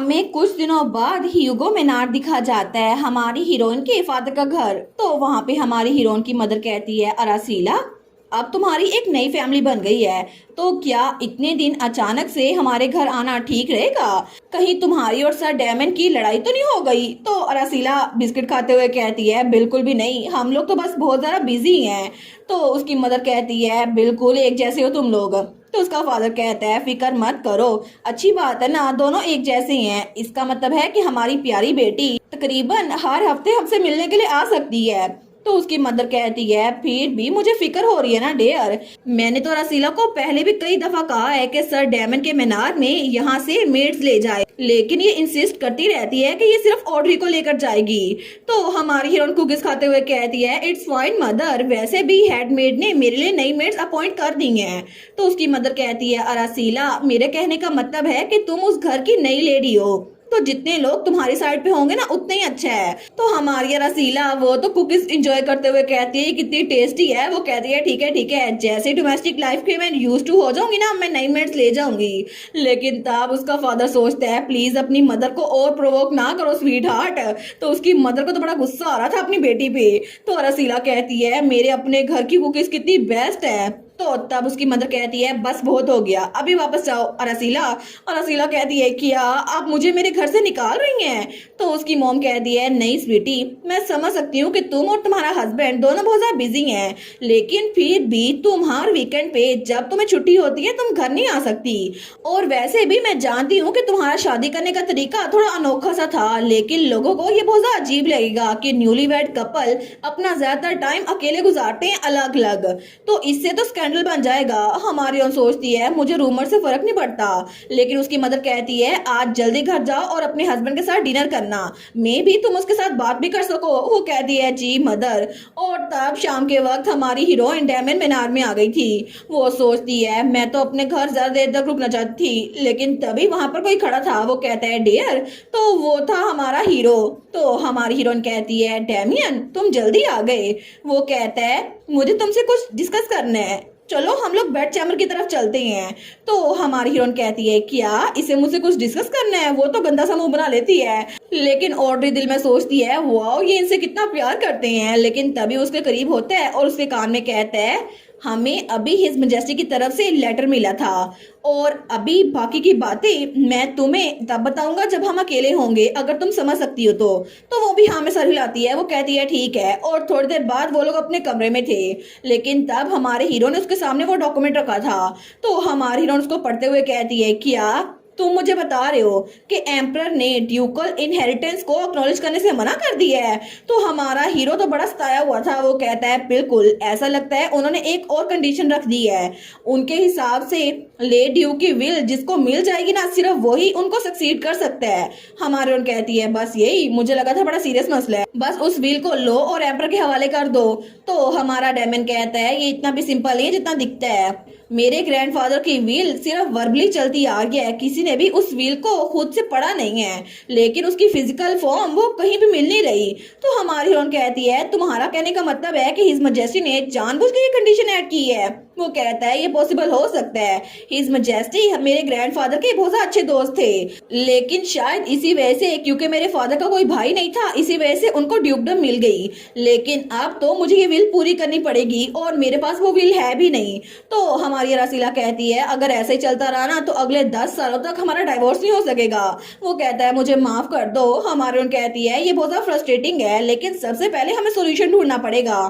हमें कुछ दिनों बाद ह्यूगो मेनार दिखा जाता है, हमारी हीरोइन के फादर का घर। तो वहां पे हमारी हीरोइन की मदर कहती है, अरासीला अब तुम्हारी एक नई फैमिली बन गई है, तो क्या इतने दिन अचानक से हमारे घर आना ठीक रहेगा? कहीं तुम्हारी और सर डैमन की लड़ाई तो नहीं हो गई? तो अरासीला बिस्किट खाते हुए कहती है, बिल्कुल भी नहीं, हम लोग तो बस बहुत ज्यादा बिजी हैं। तो उसकी मदर कहती है, बिल्कुल एक जैसे हो तुम लोग। तो उसका फादर कहता है, फिक्र मत करो, अच्छी बात है ना, दोनों एक जैसे ही हैं। इसका मतलब है कि हमारी प्यारी बेटी तकरीबन हर हफ्ते हमसे मिलने के लिए आ सकती है। तो उसकी मदर कहती है, फिर भी मुझे फिक्र हो रही है ना डियर। मैंने तो रसीला को पहले भी कई दफा कहा है कि सर डैमन के मीनार में यहाँ से मेड्स ले जाए, लेकिन ये इंसिस्ट करती रहती है कि ये सिर्फ ऑड्री को लेकर जाएगी। तो हमारी हीरोइन कुकीज खाते हुए कहती है, इट्स फाइन मदर, वैसे भी हेडमेड ने मेरे लिए नई मेड्स अपॉइंट कर दी हैं। तो उसकी मदर कहती है, अरासीला मेरे कहने का मतलब है कि तुम उस घर की नई लेडी हो, तो जितने लोग तुम्हारी साइड पे होंगे ना उतने ही अच्छा है। तो हमारी रसीला वो तो कुकीज एंजॉय करते हुए कहती है, कितनी टेस्टी है। वो कहती है, ठीक है, जैसे डोमेस्टिक लाइफ के मैं यूज टू हो जाऊंगी ना, मैं नई मेड्स ले जाऊंगी। लेकिन तब उसका फादर सोचता है, प्लीज अपनी मदर को और प्रोवोक ना करो स्वीट हार्ट। तो उसकी मदर को तो बड़ा गुस्सा आ रहा था अपनी बेटी पे। तो रसीला कहती है, मेरे अपने घर की कुकीज कितनी बेस्ट है। तो तब उसकी मदर कहती है, बस बहुत हो गया, अभी वापस जाओ अरासीला। और रसीला कहती है, क्या आप मुझे मेरे घर से निकाल रही हैं? तो उसकी मॉम कहती है, नहीं स्वीटी, मैं समझ सकती हूँ कि तुम और तुम्हारा हस्बैंड दोनों बहुत ज्यादा बिजी हैं, लेकिन फिर भी तुम हर वीकेंड पे जब तुम्हें छुट्टी होती है तुम घर नहीं आ सकती। और वैसे भी मैं जानती हूँ कि तुम्हारा शादी करने का तरीका थोड़ा अनोखा सा था, लेकिन लोगों को ये बहुत ज्यादा अजीब लगेगा कि न्यूली वेड कपल अपना ज्यादातर टाइम अकेले गुजारते हैं अलग अलग, तो इससे तो स्कैंडल बन जाएगा। हमारी ओर सोचती है, मुझे रूमर से फर्क नहीं पड़ता, लेकिन उसकी मदर कहती है, आज जल्दी घर जाओ और अपने हस्बैंड के साथ डिनर करना, मे भी तुम उसके साथ बात भी कर सको। वो कहती है, जी मदर। और तब शाम के वक्त हमारी हीरोइन डैमन मीनार में आ गई थी। वो सोचती है, मैं तो अपने घर ज्यादा देर तक रुकना चाहती थी, लेकिन तभी वहां पर कोई खड़ा था। वो कहता है, डियर, तो वो था हमारा हीरो। तो हमारी हीरोइन कहती है, डैमियन तुम जल्दी आ गए। वो कहता है, मुझे तुमसे कुछ डिस्कस करना है, चलो हम लोग बेड चैम्बर की तरफ चलते हैं। तो हमारी हीरोइन कहती है, क्या इसे मुझसे कुछ डिस्कस करना है? वो तो गंदा सा मुंह बना लेती है, लेकिन ऑड्री दिल में सोचती है, वाओ ये इनसे कितना प्यार करते हैं। लेकिन तभी उसके करीब होता है और उसके कान में कहता है, हमें अभी हिज मैजेस्टी की तरफ से लेटर मिला था, और अभी बाकी की बातें मैं तुम्हें तब बताऊंगा जब हम अकेले होंगे, अगर तुम समझ सकती हो तो वो भी हाँ में सर हिलाती है। वो कहती है, ठीक है। और थोड़ी देर बाद वो लोग अपने कमरे में थे, लेकिन तब हमारे हीरो ने उसके सामने वो डॉक्यूमेंट रखा था। तो हमारी हीरो उसको पढ़ते हुए कहती है, क्या तुम मुझे बता रहे हो कि एम्परर ने ड्यूकल इनहेरिटेंस को एक्नॉलेज करने से मना कर दिया है? तो हमारा हीरो तो बड़ा सताया हुआ था। वो कहता है, बिल्कुल, ऐसा लगता है उन्होंने एक और कंडीशन रख दी है। उनके हिसाब से ले ड्यूक की विल जिसको मिल जाएगी ना, सिर्फ वही उनको सक्सीड कर सकता है। हमारे उन कहती है, बस यही, मुझे लगा था बड़ा सीरियस मसला है, बस उस विल को लो और एम्परर के हवाले कर दो। तो हमारा डेमन कहता है, ये इतना भी सिंपल नहीं है जितना दिखता है। मेरे ग्रैंडफादर की व्हील सिर्फ वर्बली चलती आ गया है, किसी ने भी उस व्हील को खुद से पढ़ा नहीं है, लेकिन उसकी फिजिकल फॉर्म वो कहीं भी मिल नहीं रही। तो हमारी हीरोइन कहती है, तुम्हारा कहने का मतलब है कि हिज मैजेस्टी ने जानबूझ के ये कंडीशन ऐड की है? वो कहता है, ये पॉसिबल हो सकता है, हिज मैजेस्टी मेरे ग्रैंडफादर के बहुत अच्छे दोस्त थे, लेकिन शायद इसी वजह से, क्योंकि मेरे फादर का कोई भाई नहीं था, इसी वजह से उनको ड्यूकडम मिल गई। लेकिन अब तो मुझे ये विल पूरी करनी पड़ेगी और मेरे पास वो विल है भी नहीं। तो हमारी रसीला कहती है, अगर ऐसे ही चलता रहा ना तो अगले 10 सालों तक हमारा डाइवोर्स नहीं हो सकेगा। वो कहता है, मुझे माफ कर दो। हमारी उन कहती है, ये बहुत ज्यादा फ्रस्ट्रेटिंग है, लेकिन सबसे पहले हमें सोल्यूशन ढूंढना पड़ेगा।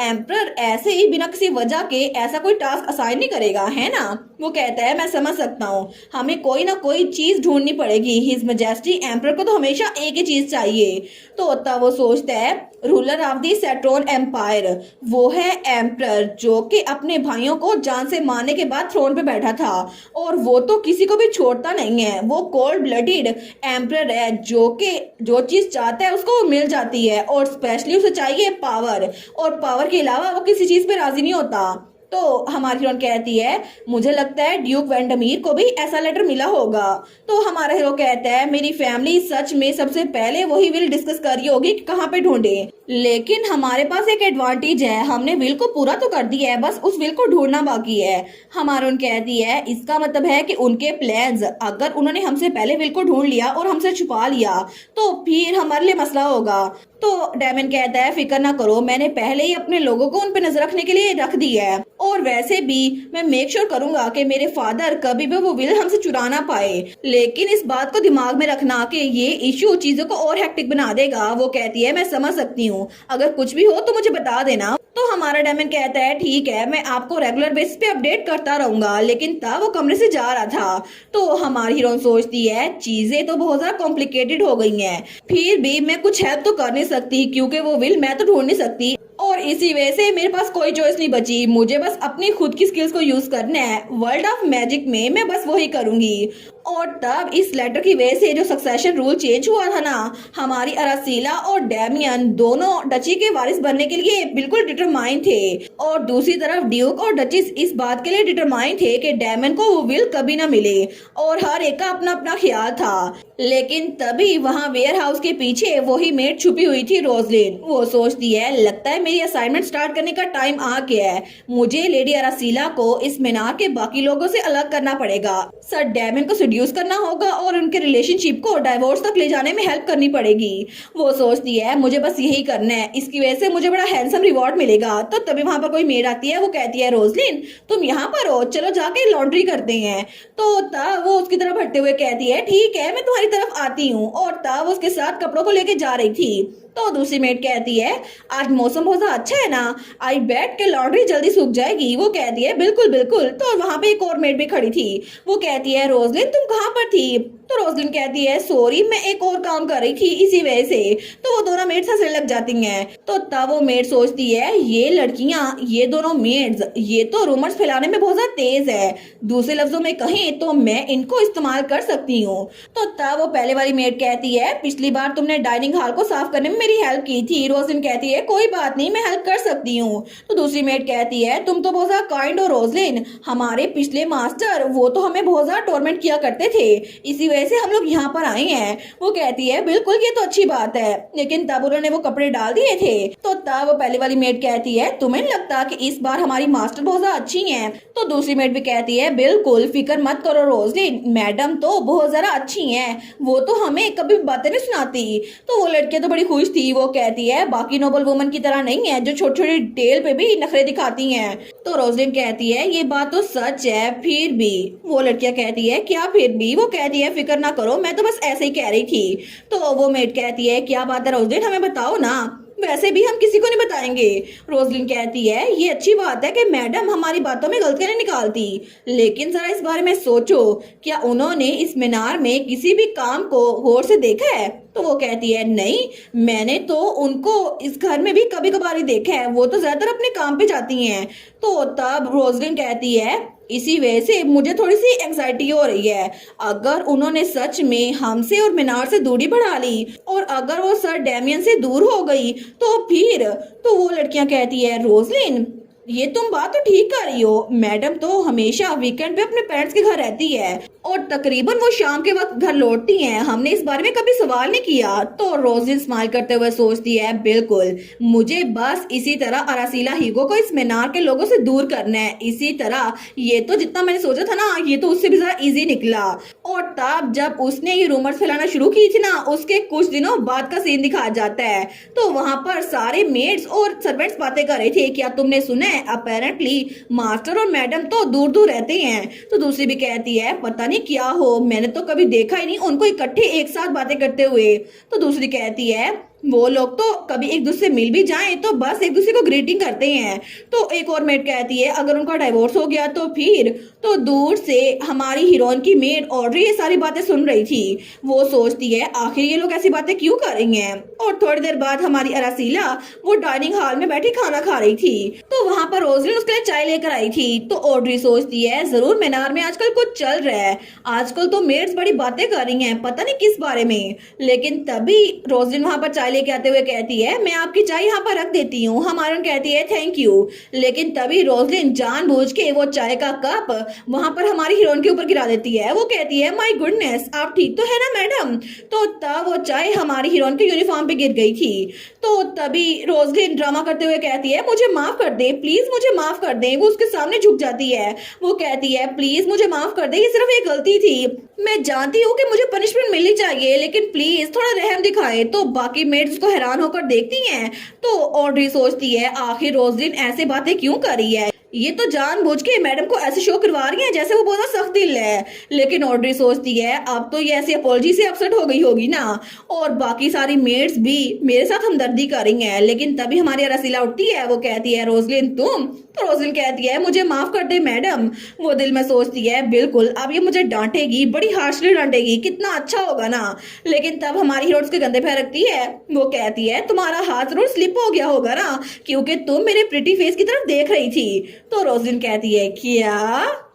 एम्परर ऐसे ही बिना किसी वजह के ऐसा कोई टास्क असाइन नहीं करेगा, है ना? वो कहता है, मैं समझ सकता हूँ, हमें कोई ना कोई चीज ढूंढनी पड़ेगी। हिज मैजेस्टी एम्परर को तो हमेशा एक ही चीज चाहिए। तो तब वो सोचता है, रूलर ऑफ दी सेट्रोन एम्पायर, वो है एम्परर, जो कि अपने भाइयों को जान से मारने के बाद थ्रोन पे बैठा था, और वो तो किसी को भी छोड़ता नहीं है। वो कोल्ड ब्लडेड एम्परर है, जो कि जो चीज चाहता है उसको वो मिल जाती है, और स्पेशली उसे चाहिए पावर, और पावर के अलावा वो किसी चीज पे राजी नहीं होता। तो हमारी हीरोइन कहती है, मुझे लगता है ड्यूक वेंडमीर को भी ऐसा लेटर मिला होगा। तो हमारा हीरो कहता है, मेरी फैमिली सच में सबसे पहले वही विल डिस्कस कर रही होगी कि कहाँ पे ढूंढे। लेकिन हमारे पास एक एडवांटेज है, हमने विल को पूरा तो कर दिया है, बस उस विल को ढूंढना बाकी है। हमारून कहती है इसका मतलब है कि उनके प्लान्स, अगर उन्होंने हमसे पहले विल को ढूंढ लिया और हमसे छुपा लिया तो फिर हमारे लिए मसला होगा। तो डेमन कहता है फिक्र ना करो, मैंने पहले ही अपने लोगों को उन पे नजर रखने के लिए रख दी है, और वैसे भी मैं मेक श्योर करूंगा कि मेरे फादर कभी भी वो विल हमसे चुरा ना पाए। लेकिन इस बात को दिमाग में रखना कि ये इश्यू चीजों को और हेक्टिक बना देगा। वो कहती है मैं समझ सकती हूँ, अगर कुछ भी हो तो मुझे बता देना। तो हमारा डेमन कहता है ठीक है, मैं आपको रेगुलर बेसिस पे अपडेट करता रहूंगा। लेकिन तब वो कमरे से जा रहा था तो हमारी हीरोइन सोचती है चीजें तो बहुत ज्यादा कॉम्प्लिकेटेड हो गई हैं, फिर भी मैं कुछ हेल्प तो कर नहीं सकती क्योंकि वो विल मैं तो ढूंढ नहीं सकती, और इसी वजह से मेरे पास कोई चॉइस नहीं बची, मुझे बस अपनी खुद की स्किल्स को यूज करना है। वर्ल्ड ऑफ मैजिक में मैं बस वही करूंगी। और तब इस लेटर की वजह से जो सक्सेशन रूल चेंज हुआ था ना, हमारी अरासीला और डैमियन दोनों डची के वारिस बनने के लिए बिल्कुल डिटरमाइन थे, और दूसरी तरफ ड्यूक और डचिस इस बात के लिए डिटरमाइन थे कि डैमियन को वो विल कभी ना मिले, और हर एक का अपना अपना ख्याल था। लेकिन तभी वहाँ वेयर हाउस के पीछे वही मेड छुपी हुई थी रोजलिन। वो सोचती है लगता है मेरी असाइनमेंट स्टार्ट करने का टाइम आ गया है, मुझे लेडी अरासीला को इस मीनार के बाकी लोगों से अलग करना पड़ेगा, सर डैमियन को सेड्यूस करना होगा और उनके रिलेशनशिप को डाइवोर्स तक ले जाने में हेल्प करनी पड़ेगी। वो सोचती है मुझे बस यही करना है, इसकी वजह से मुझे बड़ा हैंडसम रिवॉर्ड मिलेगा। तो तभी वहाँ पर कोई मेड आती है, वो कहती है रोजलिन तुम यहाँ पर हो, चलो जाके लॉन्ड्री करते हैं। तो तब वो उसकी तरफ हटते हुए कहती है ठीक है मैं तुम्हारी तरफ आती हूँ, और तब उसके साथ कपड़ों को लेके जा रही थी। तो दूसरी मेड कहती है आज मौसम बहुत अच्छा है ना, आई बेट के लॉन्ड्री जल्दी सूख जाएगी। वो कहती है बिल्कुल बिल्कुल। तो वहां पे एक और मेड भी खड़ी थी, वो कहती है रोजलिन तुम कहाँ पर थी? तो रोजलिन कहती है सॉरी मैं एक और काम कर रही थी इसी वजह से। तो वो दोनों मेड्स हंसने लग जाती हैं। तो तब वो मेड सोचती है ये लड़कियां, ये दोनों मेड्स, ये तो रूमर्स फैलाने में बहुत ज्यादा तेज है, दूसरे लफ्जों में कहें तो मैं इनको इस्तेमाल कर सकती हूँ। तो तब वो पहले वाली मेड कहती है पिछली बार तुमने डाइनिंग हॉल को साफ करने में मेरी हेल्प की थी। रोजलिन कहती है कोई बात नहीं मैं हेल्प कर सकती हूँ। तो दूसरी मेड कहती है तुम तो बहुत ज्यादा काइंड हो रोजलिन, हमारे पिछले मास्टर वो तो हमें बहुत ज्यादा टॉर्मेंट किया करते थे, इसी वजह से हम लोग यहाँ पर आए हैं। वो कहती है बिल्कुल ये तो अच्छी बात है, लेकिन तब उन्होंने वो कपड़े डाल दिए थे। तो तब वो पहले वाली मेड कहती है तुम्हें लगता कि इस बार हमारी मास्टर बहुत ज्यादा अच्छी हैं? तो दूसरी मेड भी कहती है बिल्कुल फिक्र मत करो रोजलिन, मैडम तो बहुत ज्यादा अच्छी हैं, वो तो हमें कभी बातें नहीं सुनाती। तो वो लड़कियां तो बड़ी खुश थी। वो कहती है बाकी नोबल वुमन की तरह नहीं है जो छोटी छोटी डिटेल पे भी नखरे दिखाती हैं। तो रोजलिन कहती है ये बात तो सच है, फिर भी। वो लड़कियां कहती है क्या फिर भी? वो कहती है फिक्र ना करो मैं तो बस ऐसे ही कह रही थी। तो वो मेड कहती है क्या बात है रोजलिन हमें बताओ ना, वैसे भी हम किसी को नहीं बताएंगे। रोजलिन कहती है ये अच्छी बात है कि मैडम हमारी बातों में गलतियां नहीं निकालती, लेकिन जरा इस बारे में सोचो क्या उन्होंने इस मीनार में किसी भी काम को गौर से देखा है? तो वो कहती है नहीं, मैंने तो उनको इस घर में भी कभी कभार ही देखा है, वो तो ज्यादातर अपने काम पे जाती हैं। तो तब रोजलिन कहती है इसी वजह से मुझे थोड़ी सी एंजाइटी हो रही है, अगर उन्होंने सच में हमसे और मीनार से दूरी बढ़ा ली और अगर वो सर डैमियन से दूर हो गई तो फिर। तो वो लड़कियां कहती है रोजलिन ये तुम बात तो ठीक कर रही हो, मैडम तो हमेशा वीकेंड पे अपने पेरेंट्स के घर रहती है और तकरीबन वो शाम के वक्त घर लौटती हैं, हमने इस बारे में कभी सवाल नहीं किया। तो रोजिन स्माइल करते हुए सोचती है बिल्कुल, मुझे बस इसी तरह अरासीला हीगो को इस मीनार के लोगों से दूर करना है। इसी तरह ये तो जितना मैंने सोचा था ना, ये तो उससे भी ज्यादा इजी निकला। और तब जब उसने ये रूमर्स फैलाना शुरू की थी ना, उसके कुछ दिनों बाद का सीन दिखाया जाता है। तो वहां पर सारे मेड्स और सर्वेंट्स बातें कर रहे थे, क्या तुमने सुना है अपेरेंटली मास्टर और मैडम तो दूर दूर रहते हैं। तो दूसरी भी कहती है पता नहीं क्या हो, मैंने तो कभी देखा ही नहीं उनको इकट्ठे एक साथ बातें करते हुए। तो दूसरी कहती है वो लोग तो कभी एक दूसरे से मिल भी जाएं तो बस एक दूसरे को ग्रीटिंग करते हैं। तो एक और मेड कहती है अगर उनका डाइवोर्स हो गया तो फिर। तो दूर से हमारी हीरोइन की मेड ऑड्री ये सारी बातें सुन रही थी। वो सोचती है आखिर ये लोग ऐसी बातें क्यों कर रही हैं। और थोड़ी देर बाद हमारी अरासीला वो डाइनिंग हॉल में बैठी खाना खा रही थी। तो वहां पर रोजलिन उसके लिए चाय लेकर आई थी। तो ऑड्री सोचती है जरूर मीनार में आजकल कुछ चल रहा है, आजकल तो मेड्स बड़ी बातें कर रही हैं, पता नहीं किस बारे में। लेकिन तभी रोजलिन वहां पर चाय लेके आते हुए कहती है मैं आपकी चाय यहाँ पर रख देती हूँ। हमारन कहती है थैंक यू। लेकिन तभी रोजलिन जानबूझ के वो चाय का कप वहां पर हमारी हीरोइन के ऊपर गिरा देती है। वो कहती है माय गुडनेस, आप ठीक तो है ना मैडम। तो तब वो चाय हमारी हीरोइन के यूनिफॉर्म पे गिर गई थी। तो तभी रोजलिन ड्रामा करते हुए कहती है मुझे माफ कर दे प्लीज, मुझे माफ कर दे। वो उसके सामने झुक जाती है। वो कहती है प्लीज मुझे माफ कर दे, ये सिर्फ एक गलती थी। मैं जानती हूँ कि मुझे पनिशमेंट मिलनी चाहिए, लेकिन प्लीज थोड़ा रहम दिखाए। तो बाकी मेड्स उसको हैरान होकर देखती हैं। तो ऑड्री सोचती है आखिर रोजलिन ऐसे बातें क्यों कर रही है, ये तो जानबूझ के मैडम को ऐसे शो करवा रही है जैसे वो बहुत सख्त दिल है। लेकिन ऑड्री सोचती है अब तो ये ऐसी अपॉलजी से अपसेट हो गई होगी ना, और बाकी सारी मेड्स भी मेरे साथ हमदर्दी कर रही हैं। लेकिन तभी हमारी रसीला उठती है। वो कहती है रोजलिन तुम। तो रोजलिन कहती है मुझे माफ कर दे मैडम। वो दिल में सोचती है बिल्कुल अब ये मुझे डांटेगी, बड़ी हार्शली डांटेगी, कितना अच्छा होगा ना। लेकिन तब हमारी हीरो उसके गंदे पैर रखती है। वो कहती है तुम्हारा हाथ जरूर स्लिप हो गया होगा ना, क्योंकि तुम मेरे प्रिटी फेस की तरफ देख रही थी। तो रोजलिन कहती है क्या,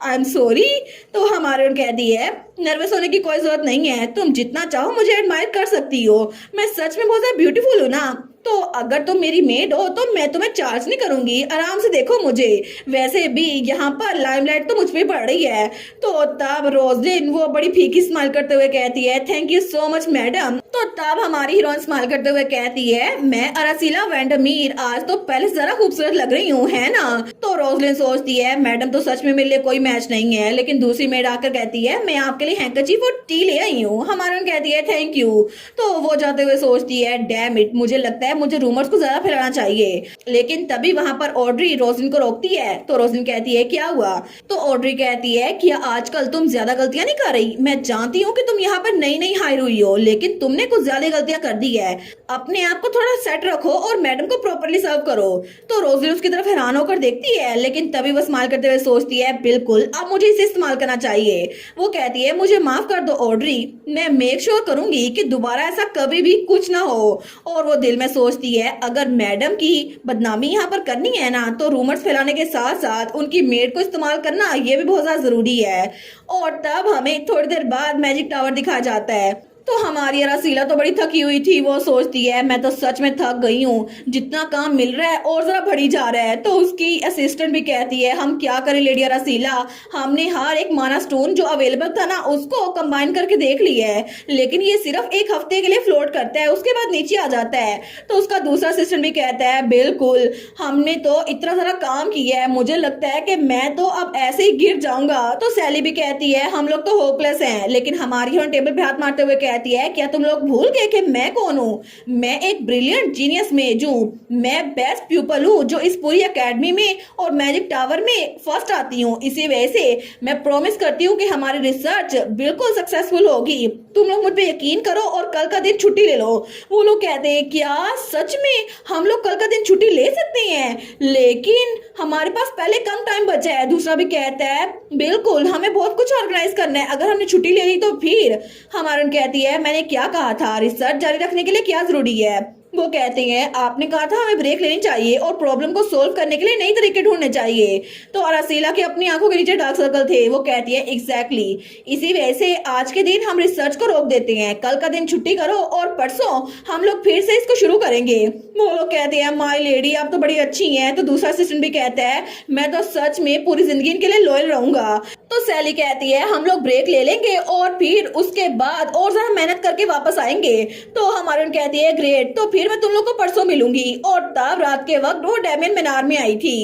आई एम सॉरी। तो हमारे कहती है नर्वस होने की कोई जरूरत नहीं है, तुम जितना चाहो मुझे एडमायर कर सकती हो, मैं सच में बहुत ज्यादा ब्यूटीफुल हूँ ना। तो अगर तुम मेरी मेड हो तो मैं तुम्हें चार्ज नहीं करूंगी, आराम से देखो मुझे, वैसे भी यहाँ पर लाइमलाइट तो मुझ पे पड़ रही है। तो तब रोजलिन वो बड़ी फीकी स्माइल करते हुए कहती है thank you so much madam. तो तब हमारी हीरोइन स्माइल करते हुए कहती है मैं अरासीला वेंडरमीर आज तो पहले से जरा खूबसूरत लग रही हूँ है ना। तो रोजलिन सोचती है मैडम तो सच में मेरे लिए कोई मैच नहीं है। लेकिन दूसरी मेड आकर कहती है मैं आपके लिए हैंकरचीफ और टी ले आई हूँ। हमारी कहती है थैंक यू। तो वो जाते हुए सोचती है डैम इट, मुझे लगता है मुझे रूमर्स को ज्यादा फैलाना चाहिए। लेकिन तभी वहां पर ऑड्री रोजलिन को रोकती है। तो रोजलिन कहती है क्या हुआ। तो ऑड्री कहती है कि आजकल तुम ज्यादा गलतियां नहीं कर रही, मैं जानती हूँ कि तुम यहाँ पर नई नई हायर हुई हो, लेकिन तुमने कुछ ज्यादा गलतियां कर दी है। अपने आप को थोड़ा सेट रखो और मैडम को प्रॉपरली सर्व करो। तो रोजलिन उसकी तरफ हैरान होकर देखती है। लेकिन तभी वो स्माइल करते हुए सोचती है बिल्कुल अब मुझे इसे इस्तेमाल करना चाहिए। वो कहती है मुझे माफ कर दो ऑड्री, मैं मेक श्योर करूंगी कि दोबारा ऐसा कभी भी कुछ ना हो। और वो दिल में सोचती है अगर मैडम की बदनामी यहाँ पर करनी है ना तो रूमर्स फैलाने के साथ साथ उनकी मेड को इस्तेमाल करना ये भी बहुत ज्यादा जरूरी है। और तब हमें थोड़ी देर बाद मैजिक टावर दिखाया जाता है। तो हमारी रसीला तो बड़ी थकी हुई थी। वो सोचती है मैं तो सच में थक गई हूँ, जितना काम मिल रहा है और जरा बढ़ी जा रहा है। तो उसकी असिस्टेंट भी कहती है हम क्या करें लेडी रसीला, हमने हर एक माना स्टोन जो अवेलेबल था ना उसको कंबाइन करके देख लिया है, लेकिन ये सिर्फ एक हफ्ते के लिए फ्लोट करता है, उसके बाद नीचे आ जाता है। तो उसका दूसरा असिस्टेंट भी कहता है बिल्कुल हमने तो इतना सारा काम किया है, मुझे लगता है कि मैं तो अब ऐसे ही गिर जाऊंगा। तो सैली भी कहती है हम लोग तो होपलेस हैं। लेकिन हमारी टेबल पे हाथ मारते हुए कहती है क्या तुम लोग भूल गए कि मैं कौन हूँ, मैं एक ब्रिलियंट जीनियस मेज हूँ, मैं बेस्ट प्यूपल हूँ जो इस पूरी एकेडमी में और मैजिक टावर में फर्स्ट आती हूँ। इसी वजह से मैं प्रॉमिस करती हूँ कि हमारी रिसर्च बिल्कुल सक्सेसफुल होगी, तुम लोग मुझ पे यकीन करो और कल का दिन छुट्टी ले लो। वो लोग कहते हैं क्या सच में हम लोग कल का दिन छुट्टी ले सकते हैं, लेकिन हमारे पास पहले कम टाइम बचा है। दूसरा भी कहता है बिल्कुल हमें बहुत कुछ ऑर्गेनाइज करना है, अगर हमने छुट्टी ले ली तो फिर। हमारी कहती है मैंने क्या कहा था रिसर्च जारी रखने के लिए क्या जरूरी है। वो कहते हैं आपने कहा था हमें ब्रेक लेनी चाहिए और प्रॉब्लम को सोल्व करने के लिए नई तरीके ढूंढने चाहिए। तो अरासीला के अपनी आंखों के नीचे डार्क सर्कल थे। वो कहती है एग्जैक्टली इसी वजह से आज के दिन हम रिसर्च को रोक देते हैं, कल का दिन छुट्टी करो और परसों हम लोग फिर से इसको शुरू करेंगे। वो लोग कहते हैं माय लेडी आप तो बड़ी अच्छी हैं। तो दूसरा असिस्टेंट भी कहता है मैं तो सच में पूरी जिंदगी इनके लिए लॉयल रहूंगा। तो सैली कहती है हम लोग ब्रेक ले लेंगे और फिर उसके बाद और जरा मेहनत करके वापस आएंगे। तो हमारे कहती है ग्रेट, तो फिर मैं तुम लोग को परसों मिलूंगी। और तब रात के वक्त वो डैमियन मीनार में आई थी।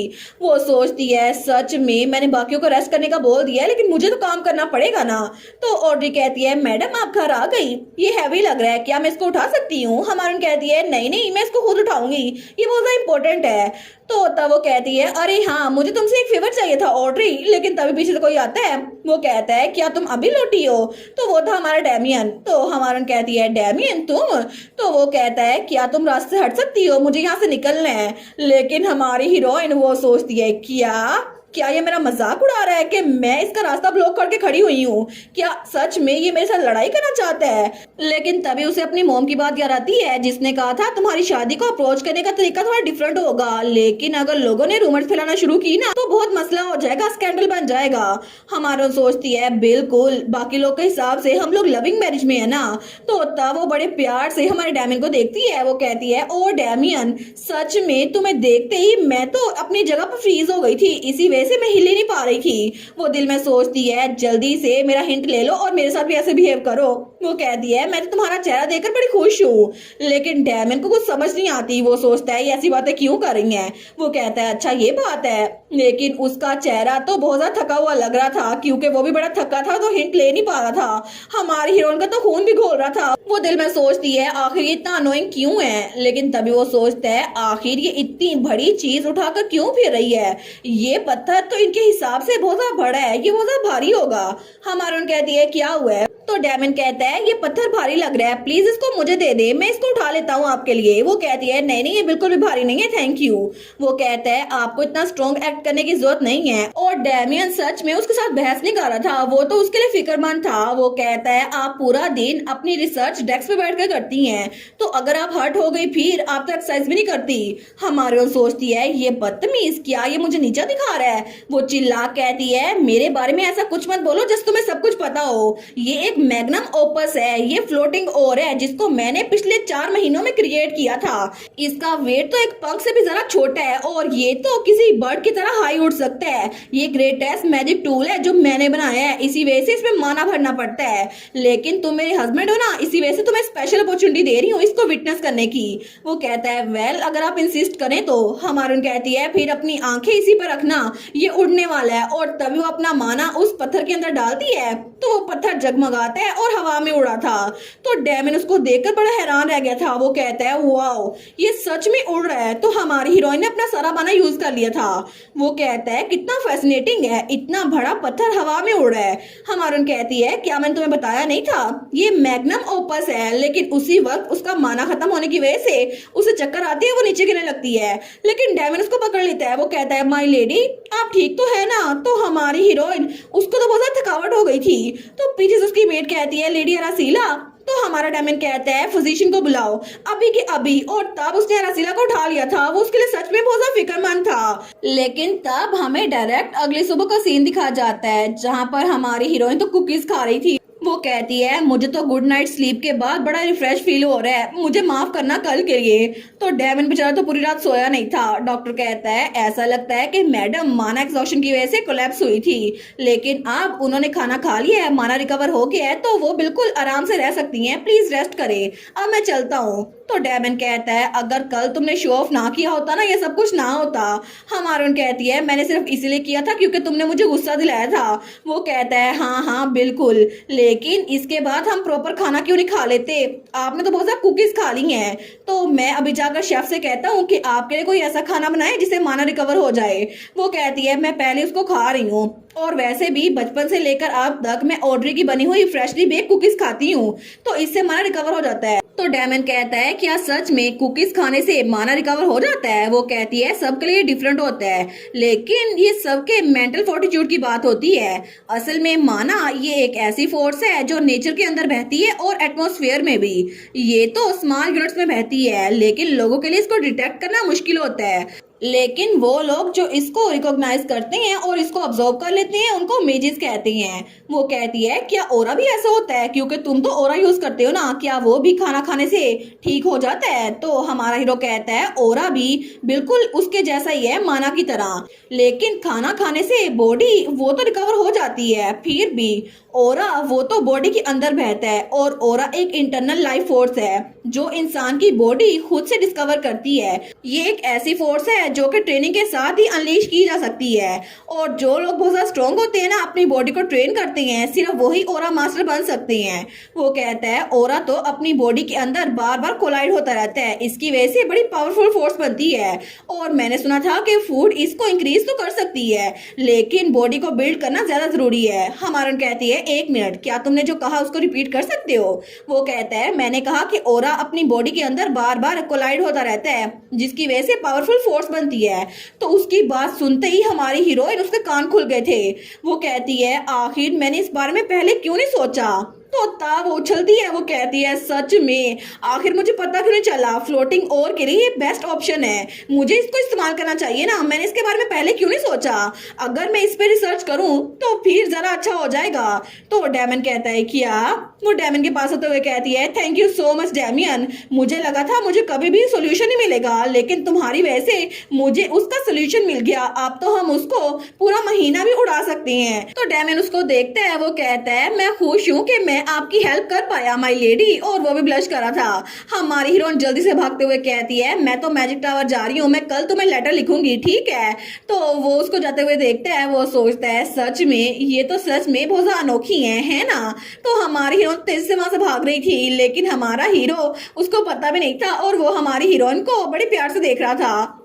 वो सोचती है सच में मैंने बाकियों को रेस्ट करने का बोल दिया लेकिन मुझे तो काम करना पड़ेगा ना। तो ऑड्री कहती है मैडम आप घर आ गई, ये हैवी लग रहा है, क्या मैं इसको उठा सकती हूँ। हमारी कहती है नहीं नहीं मैं इसको खुद उठाऊंगी, ये बहुत ज्यादा इंपॉर्टेंट है। तो तब वो कहती है अरे हाँ मुझे तुमसे एक फेवर चाहिए था ऑड्री। लेकिन तभी पीछे से कोई आता है। वो कहता है क्या तुम अभी लौटी हो। तो वो था हमारा डैमियन। तो हमारन कहती है डैमियन तुम। तो वो कहता है क्या तुम रास्ते से हट सकती हो, मुझे यहाँ से निकलना है। लेकिन हमारी हीरोइन वो सोचती है क्या ये मेरा मजाक उड़ा रहा है कि मैं इसका रास्ता ब्लॉक करके खड़ी हुई हूँ, क्या सच में ये मेरे साथ लड़ाई करना चाहता है। लेकिन तभी उसे अपनी मॉम की बात याद आती है जिसने कहा था तुम्हारी शादी को अप्रोच करने का तरीका थोड़ा डिफरेंट होगा, लेकिन अगर लोगों ने रूमर्स फैलाना शुरू की ना तो बहुत मसला हो जाएगा, स्कैंडल बन जाएगा। हमारा सोचती है बिल्कुल बाकी लोग के हिसाब से हम लोग लविंग मैरिज में है ना। तो तब वो बड़े प्यार से हमारे डैमियन को देखती है। वो कहती है ओ डैमियन सच में तुम्हें देखते ही मैं तो अपनी जगह पर फ्रीज हो गई थी, इसी वजह वजह से मैं हिल ही नहीं पा रही थी। वो दिल में सोचती है जल्दी से मेरा हिंट ले लो और मेरे साथ भी ऐसे बिहेव करो। वो कहती है मैं तो तुम्हारा चेहरा देखकर बड़ी खुश हूँ, लेकिन डैमन को कुछ समझ नहीं आती। वो सोचता है ये ऐसी बातें क्यों कर रही हैं। वो कहता है अच्छा ये बात है, लेकिन उसका चेहरा तो बहुत ज्यादा थका हुआ लग रहा था क्योंकि वो भी बड़ा थका था तो हिंट ले नहीं पा रहा था। हमारी हीरोइन का तो खून भी घोल रहा था। वो दिल में सोचती है आखिर ये इतना अनोइंग क्यों है, लेकिन तभी वो सोचता है आखिर ये इतनी बड़ी चीज उठाकर क्यों फिर रही है। ये पत्थर तो इनके हिसाब से बहुत ज्यादा बड़ा है, ये बहुत ज्यादा भारी होगा। हमारून कहती है क्या हुआ है। तो डैमन कहता है ये पत्थर भारी लग रहा है, प्लीज इसको मुझे दे दे, मैं इसको उठा लेता हूँ आपके लिए। वो कहती है नहीं नहीं ये बिल्कुल भी भारी नहीं है, थैंक यू। वो कहता है आपको इतना स्ट्रॉन्ग एक्ट करने की जरूरत नहीं है। और डैमियन सच में उसके साथ बहस नहीं कर रहा था, वो तो उसके लिए फिक्रमंद था। वो कहता है आप पूरा दिन अपनी रिसर्च डेस्क पे बैठ कर करती हैं, तो अगर आप हर्ट हो गई फिर आप तो एक्सरसाइज भी नहीं करती। हमारी सोचती है ये बदतमीज, क्या ये मुझे नीचा दिखा रहा है। वो चिल्ला कहती है मेरे बारे में ऐसा कुछ मत बोलो जैसे तुम्हें सब कुछ पता हो। ये एक मैग्नम ओपस है, ये फ्लोटिंग ओर है जिसको मैंने पिछले 4 महीनों में क्रिएट किया था। इसका वेट तो एक पंख से भी जरा छोटा है और ये तो किसी बर्ड की तरह हाई उड़ सकता है। ये ग्रेटेस्ट मैजिक टूल है जो मैंने बनाया है, इसी वजह से इसमें माना भरना पड़ता है। लेकिन तुम मेरे हस्बैंड हो ना, इसी वजह से तुम्हें स्पेशल अपॉर्चुनिटी दे रही हूँ इसको विटनेस करने की। वो कहता है वेल अगर आप इंसिस्ट करें तो। हमारून कहती है फिर अपनी आंखें इसी पर रखना, ये उड़ने वाला है। और तभी वो अपना माना उस पत्थर के अंदर डालती है तो वो पत्थर जगमगाता है और हवा में उड़ा था। तो डैमन उसको देखकर बड़ा हैरान रह गया था। वो कहता है वाओ ये सच में उड़ रहा है। तो हमारी हीरोइन ने अपना सारा माना यूज कर लिया था। वो कहता है कितना फैसिनेटिंग है, इतना बड़ा पत्थर हवा में उड़ रहा है। हमारून कहती है क्या मैंने तुम्हें बताया नहीं था, ये मैग्नम ओपस है। लेकिन उसी वक्त उसका माना खत्म होने की वजह से उसे चक्कर आती है, वो नीचे गिरने लगती है। लेकिन डैमन उसको पकड़ लेता है। वो कहता है माय लेडी आप ठीक तो है ना। तो हमारी हीरोइन उसको तो बहुत ज्यादा थकावट हो गई थी, तो पीछे से उसकी मेट कहती है लेडी अरासीला। तो हमारा डैमन कहता है फिजिशियन को बुलाओ अभी के अभी। और तब उसने अरासीला को उठा लिया था। वो उसके लिए सच में बहुत ज्यादा फिक्रमंद था। लेकिन तब हमें डायरेक्ट अगली सुबह का सीन दिखा जाता है जहाँ पर हमारी हीरोइन तो कुकीज खा रही थी। वो कहती है मुझे तो गुड नाइट स्लीप के बाद बड़ा रिफ्रेश फील हो रहा है, मुझे माफ करना कल के लिए। तो डैमन बेचारा तो पूरी रात सोया नहीं था। डॉक्टर कहता है ऐसा लगता है कि मैडम माना एग्जॉशन की वजह से कोलैप्स हुई थी, लेकिन अब उन्होंने खाना खा लिया है, माना रिकवर हो गया है, तो वो बिल्कुल आराम से रह सकती हैं, प्लीज रेस्ट करें, अब मैं चलता हूँ। तो डैमन कहता है अगर कल तुमने शो ऑफ ना किया होता ना ये सब कुछ ना होता। हमारून कहती है मैंने सिर्फ इसीलिए किया था क्योंकि तुमने मुझे गुस्सा दिलाया था। वो कहता है हाँ हाँ बिल्कुल, लेकिन इसके बाद हम प्रॉपर खाना क्यों नहीं खा लेते, आपने तो बहुत सारा कुकीज खा ली हैं। तो मैं अभी जाकर शेफ से कहता हूँ कि आपके लिए कोई ऐसा खाना बनाए जिससे माना रिकवर हो जाए। वो कहती है मैं पहले उसको खा रही हूँ और वैसे भी बचपन से लेकर अब तक मैं ऑड्री की बनी हुई फ्रेशली बेक कुकीज खाती हूँ, तो इससे माना रिकवर हो जाता है। तो डैमन कहता है क्या सच में कुकीज खाने से माना रिकवर हो जाता है। वो कहती है सबके लिए डिफरेंट होता है, लेकिन ये सबके मेंटल फोर्टिट्यूड की बात होती है। असल में माना ये एक ऐसी फोर्स है जो नेचर के अंदर बहती है और एटमॉस्फेयर में भी। ये तो स्मॉल यूनिट्स में बहती है, लेकिन लोगों के लिए इसको डिटेक्ट करना मुश्किल होता है। लेकिन वो लोग जो इसको रिकॉग्नाइज करते हैं और इसको ऑब्जर्व कर लेते हैं उनको मेजिस कहते हैं। वो कहती है क्या ओरा भी ऐसा होता है, क्योंकि तुम तो ओरा यूज करते हो ना, क्या वो भी खाना खाने से ठीक हो जाता है। तो हमारा हीरो कहता है ओरा भी बिल्कुल उसके जैसा ही है माना की तरह, लेकिन खाना खाने से बॉडी वो तो रिकवर हो जाती है, फिर भी ओरा वो तो बॉडी के अंदर बहता है। और ओरा एक इंटरनल लाइफ फोर्स है जो इंसान की बॉडी खुद से डिस्कवर करती है। ये एक ऐसी फोर्स है जो कि ट्रेनिंग के साथ ही अनलीश की जा सकती है। और जो लोग बहुत ज्यादा स्ट्रॉन्ग होते हैं ना, अपनी बॉडी को ट्रेन करते हैं, सिर्फ वही ओरा मास्टर बन सकते हैं। वो कहता है ओरा तो अपनी बॉडी के अंदर बार बार कोलाइड होता रहता है, इसकी वजह से बड़ी पावरफुल फोर्स बनती है। और मैंने सुना था कि फूड इसको इंक्रीज तो कर सकती है, लेकिन बॉडी को बिल्ड करना ज्यादा जरूरी है। हमारन कहती है एक मिनट, क्या तुमने जो कहा उसको रिपीट कर सकते हो। वो कहता है मैंने कहा कि ओरा अपनी बॉडी के अंदर बार बार कोलाइड होता रहता है, जिसकी वजह से पावरफुल फोर्स बनती है। तो उसकी बात सुनते ही हमारी हीरोइन उसके कान खुल गए थे। वो कहती है आखिर मैंने इस बारे में पहले क्यों नहीं सोचा। तो तब वो उछलती है, वो कहती है सच में आखिर मुझे पता क्यों नहीं चला, फ्लोटिंग ओवर के लिए ये बेस्ट ऑप्शन है, मुझे इसको इस्तेमाल करना चाहिए ना, मैंने इसके बारे में पहले क्यों नहीं सोचा, अगर मैं इस पे रिसर्च करूं तो फिर जरा अच्छा हो जाएगा। तो डेमन कहता है क्या, वो डेमन के पास होते हुए कहती है thank you so much Damien, मुझे लगा था मुझे कभी भी सोल्यूशन नहीं मिलेगा, लेकिन तुम्हारी वजह से मुझे उसका सोल्यूशन मिल गया, अब तो हम उसको पूरा महीना भी उड़ा सकते हैं। तो डेमन उसको देखता है, वो कहता है मैं खुश हूँ कि मैं आपकी हेल्प कर पाया माई लेडी, और वो भी ब्लश करा था। हमारी हीरोइन जल्दी से भागते हुए कहती है मैं तो मैजिक टावर जा रही हूँ, मैं कल तुम्हें लेटर लिखूंगी, ठीक है। तो वो उसको जाते हुए देखता है, वो सोचता है सच में ये तो सच में बहुत ज्यादा अनोखी है ना। तो हमारी हीरोइन तेज से वहां से भाग रही थी, लेकिन हमारा हीरो उसको पता भी नहीं था, और वो हमारी हीरोइन को बड़े प्यार से देख रहा था।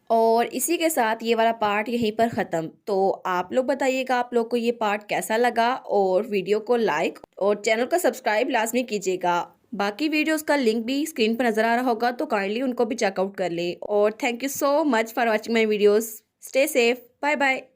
और इसी के साथ ये वाला पार्ट यहीं पर ख़त्म। तो आप लोग बताइएगा आप लोग को ये पार्ट कैसा लगा, और वीडियो को लाइक और चैनल को सब्सक्राइब लाजमी कीजिएगा। बाकी वीडियोस का लिंक भी स्क्रीन पर नज़र आ रहा होगा, तो काइंडली उनको भी चेकआउट कर ले। और thank you so much for watching my videos. Stay safe, bye bye.